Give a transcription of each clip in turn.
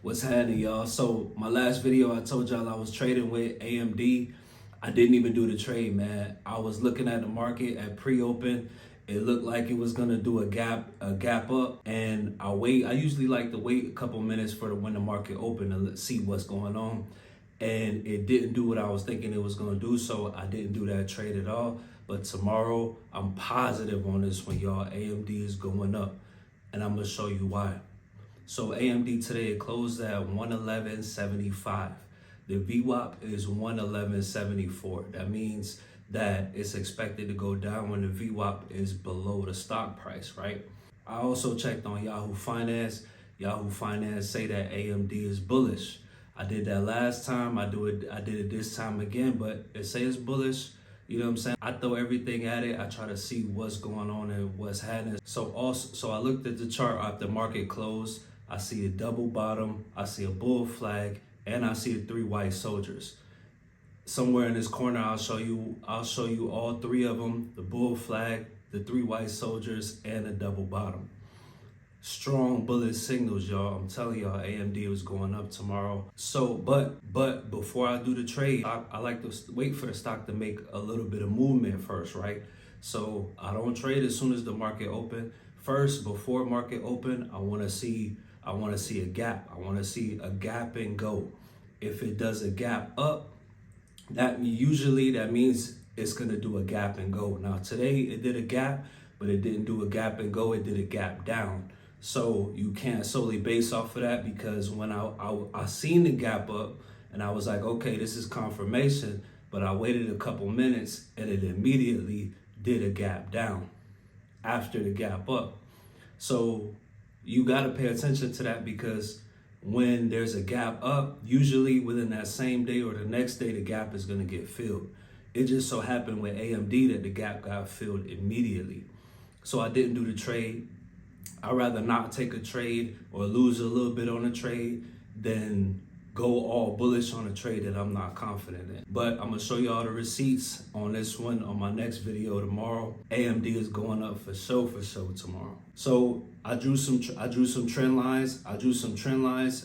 What's happening, y'all? So my last video, I told y'all I was trading with AMD. I didn't even do the trade, man. I was looking at the market at pre-open. It looked like it was gonna do a gap up, and I usually like to wait a couple minutes for when the market open to see what's going on. And it didn't do what I was thinking it was gonna do, so I didn't do that trade at all. But tomorrow, I'm positive on this one, y'all. AMD is going up, and I'm gonna show you why. So AMD today it closed at 111.75. The VWAP is 111.74. That means that it's expected to go down when the VWAP is below the stock price, right? I also checked on Yahoo Finance. Yahoo Finance say that AMD is bullish. I did that last time. I did it this time again, but it says it's bullish. You know what I'm saying? I throw everything at it. I try to see what's going on and what's happening. So I looked at the chart after market closed. I see a double bottom, I see a bull flag, and I see the three white soldiers. Somewhere in this corner, I'll show you all three of them: the bull flag, the three white soldiers, and a double bottom. Strong bullish signals, y'all. I'm telling y'all, AMD was going up tomorrow. So, but before I do the trade, I like to wait for the stock to make a little bit of movement first, right? So I don't trade as soon as the market open. First, before market open, I want to see a gap. I want to see a gap and go. If it does a gap up, that means it's gonna do a gap and go. Now today it did a gap, but it didn't do a gap and go. It did a gap down. So you can't solely base off of that, because when I seen the gap up and I was like, okay, this is confirmation. But I waited a couple minutes and it immediately did a gap down after the gap up. So you got to pay attention to that, because when there's a gap up, usually within that same day or the next day, the gap is going to get filled. It just so happened with AMD that the gap got filled immediately. So I didn't do the trade. I'd rather not take a trade or lose a little bit on a trade than go all bullish on a trade that I'm not confident in. But I'm gonna show y'all the receipts on this one on my next video tomorrow. AMD is going up for sure tomorrow. So I drew some trend lines.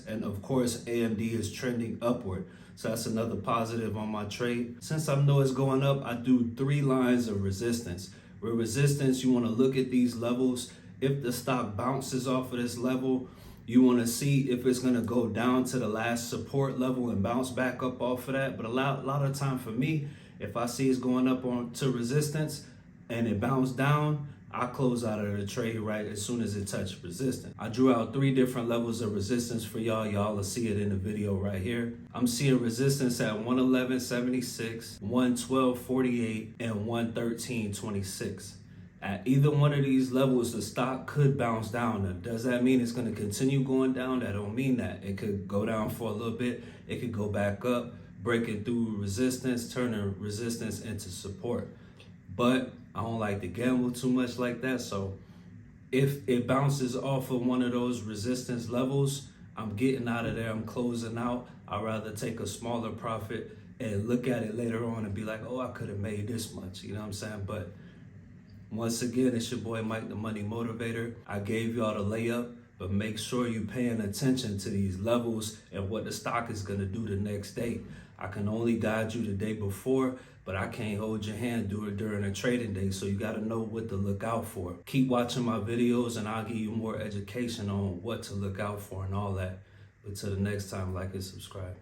And of course AMD is trending upward. So that's another positive on my trade. Since I know it's going up, I do 3 lines of resistance. With resistance, you want to look at these levels. If the stock bounces off of this level, you want to see if it's going to go down to the last support level and bounce back up off of that. But a lot of time for me, if I see it's going up to resistance and it bounced down, I close out of the trade right as soon as it touched resistance. I drew out 3 different levels of resistance for y'all. Y'all will see it in the video right here. I'm seeing resistance at 111.76, 112.48, and 113.26. At either one of these levels, the stock could bounce down. Now, does that mean it's going to continue going down? That don't mean that. It could go down for a little bit. It could go back up, breaking through resistance, turning resistance into support. But I don't like to gamble too much like that. So if it bounces off of one of those resistance levels, I'm getting out of there. I'm closing out. I'd rather take a smaller profit and look at it later on and be like, oh, I could have made this much. You know what I'm saying? But once again, it's your boy Mike, the Money Motivator. I gave y'all the layup, but make sure you're paying attention to these levels and what the stock is going to do the next day. I can only guide you the day before, but I can't hold your hand during a trading day. So you got to know what to look out for. Keep watching my videos and I'll give you more education on what to look out for and all that. But till the next time, like and subscribe.